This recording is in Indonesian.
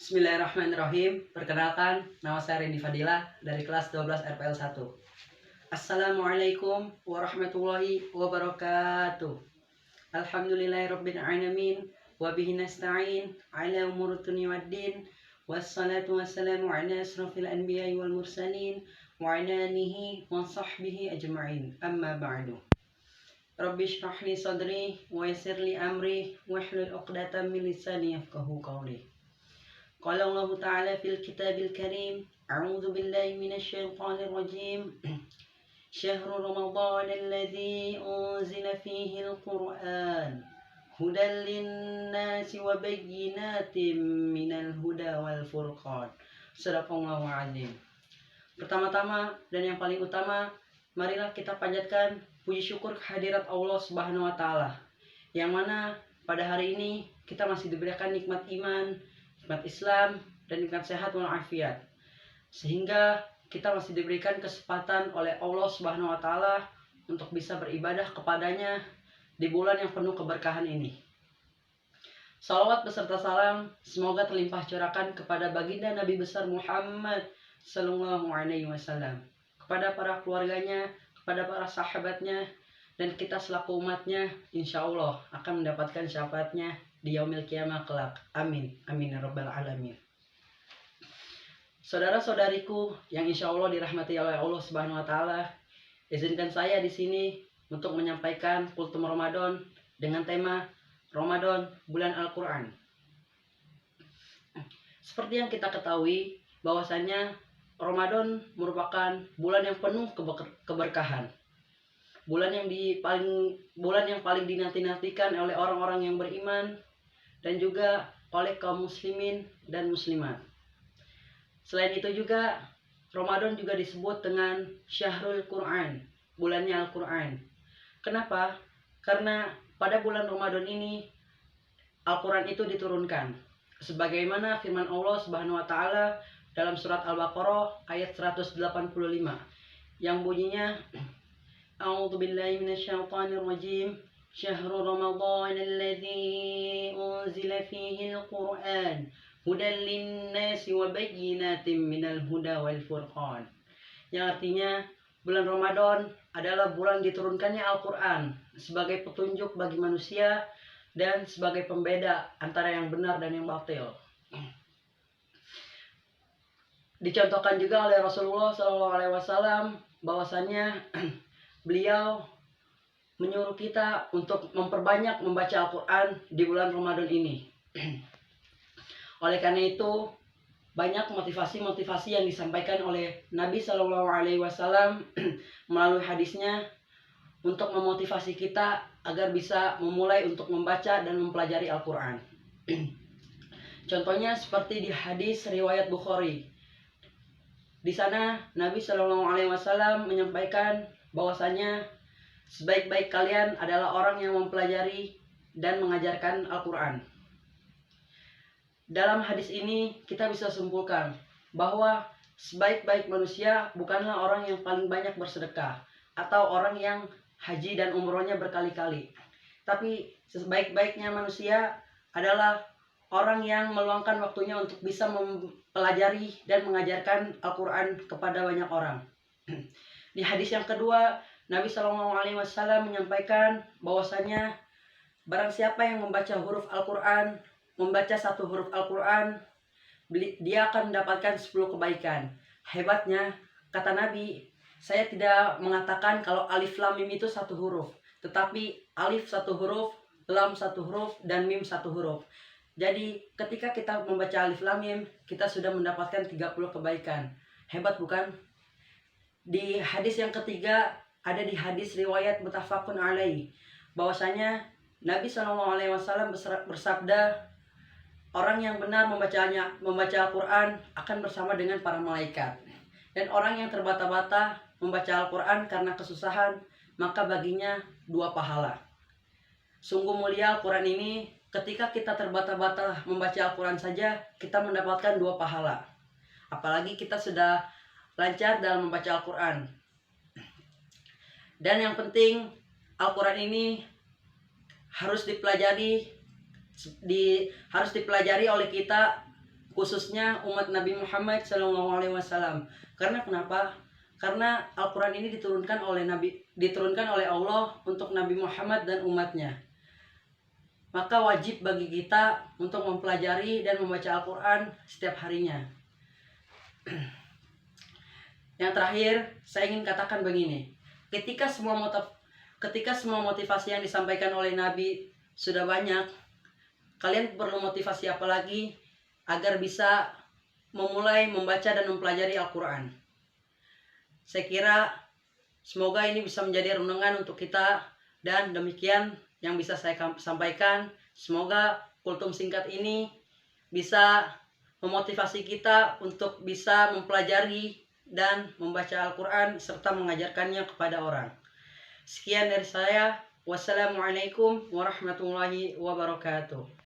Bismillahirrahmanirrahim. Perkenalkan, nama saya Randy Fadila dari kelas 12 RPL 1. Assalamualaikum warahmatullahi wabarakatuh. Alhamdulillahirabbil alamin wa bihi nasta'in ala umuri dunya waddin. Wassalatu wassalamu ala asrofil anbiya'i wal mursalin wa ala alihi wa sahbihi ajma'in. Amma ba'du. Rabbi shrah li sadri wa yassir li amri wahlul 'uqdatam min lisani yafqahu qawli. Qala Allah Ta'ala fil kitabil karim, a'udzu billahi minasyaitonir rajim. Syahrul Ramadan alladzi unzila fihi al-Qur'an hudan lin-nasi wa bayyinatin minal huda wal furqan. Shadaqallahu azim. Pertama-tama dan yang paling utama, marilah kita panjatkan puji syukur kehadirat Allah Subhanahu wa taala. Yang mana pada hari ini kita masih diberikan nikmat iman, nikmat Islam, dan nikmat sehat walafiat, sehingga kita masih diberikan kesempatan oleh Allah Subhanahu wa taala untuk bisa beribadah kepadanya di bulan yang penuh keberkahan ini. Salawat beserta salam semoga terlimpah curahkan kepada baginda Nabi besar Muhammad sallallahu alaihi wasallam, kepada para keluarganya, kepada para sahabatnya, dan kita selaku umatnya insya Allah akan mendapatkan syafaatnya di yaumil kiamah kelak. Amin. Amin ya rabbal alamin. Saudara-saudariku yang insya Allah dirahmati oleh Allah Subhanahu wa taala, izinkan saya di sini untuk menyampaikan kultum Ramadan dengan tema Ramadan bulan Al-Qur'an. Seperti yang kita ketahui bahwasanya Ramadan merupakan bulan yang penuh keberkahan. Bulan yang paling dinanti-nantikan oleh orang-orang yang beriman dan juga oleh kaum muslimin dan muslimat. Selain itu juga Ramadan juga disebut dengan Syahrul Quran, bulannya Al-Quran. Kenapa? Karena pada bulan Ramadan ini Al-Quran itu diturunkan. Sebagaimana firman Allah Subhanahu wa taala dalam surat Al-Baqarah ayat 185 yang bunyinya A'udzu billahi minasyaitonir rajim. Syahrul Ramadan alladzi unzila fihi al-Qur'an hudan lin-nasi wa bayyinatin minal huda wal furqan. Yang artinya bulan Ramadan adalah bulan diturunkannya Al-Qur'an sebagai petunjuk bagi manusia dan sebagai pembeda antara yang benar dan yang batil. Dicontohkan juga oleh Rasulullah SAW bahwasanya beliau menyuruh kita untuk memperbanyak membaca Al-Quran di bulan Ramadan ini. Oleh karena itu, banyak motivasi-motivasi yang disampaikan oleh Nabi SAW melalui hadisnya untuk memotivasi kita agar bisa memulai untuk membaca dan mempelajari Al-Quran. Contohnya seperti di hadis riwayat Bukhari. Di sana Nabi SAW menyampaikan bahwasanya sebaik-baik kalian adalah orang yang mempelajari dan mengajarkan Al-Quran. Dalam hadis ini kita bisa simpulkan bahwa sebaik-baik manusia bukanlah orang yang paling banyak bersedekah atau orang yang haji dan umrohnya berkali-kali. Tapi sebaik-baiknya manusia adalah orang yang meluangkan waktunya untuk bisa mempelajari dan mengajarkan Al-Quran kepada banyak orang. Di hadis yang kedua, Nabi SAW menyampaikan bahwasanya barang siapa yang membaca huruf Al-Quran, membaca satu huruf Al-Quran, dia akan mendapatkan 10 kebaikan. Hebatnya, kata Nabi, saya tidak mengatakan kalau alif lam mim itu satu huruf, tetapi alif satu huruf, lam satu huruf, dan mim satu huruf. Jadi ketika kita membaca alif lam mim, kita sudah mendapatkan 30 kebaikan. Hebat bukan? Di hadis yang ketiga, ada di hadis riwayat muttafaqun alaih, bahwasanya Nabi SAW bersabda, orang yang benar membaca Al-Quran akan bersama dengan para malaikat, dan orang yang terbata-bata membaca Al-Quran karena kesusahan, maka baginya 2 pahala. Sungguh mulia Al-Quran ini. Ketika kita terbata-bata membaca Al-Quran saja, kita mendapatkan 2 pahala, apalagi kita sudah lancar dalam membaca Al-Quran. Dan yang penting, Al-Quran ini harus dipelajari oleh kita khususnya umat Nabi Muhammad SAW. Karena kenapa? Karena Al-Quran ini diturunkan oleh Allah untuk Nabi Muhammad dan umatnya. Maka wajib bagi kita untuk mempelajari dan membaca Al-Quran setiap harinya. Yang terakhir, saya ingin katakan begini. Ketika semua motivasi yang disampaikan oleh Nabi sudah banyak, kalian perlu motivasi apa lagi agar bisa memulai membaca dan mempelajari Al-Quran? Saya kira semoga ini bisa menjadi renungan untuk kita, dan demikian yang bisa saya sampaikan. Semoga kultum singkat ini bisa memotivasi kita untuk bisa mempelajari dan membaca Al-Quran serta mengajarkannya kepada orang. Sekian dari saya. Wassalamualaikum warahmatullahi wabarakatuh.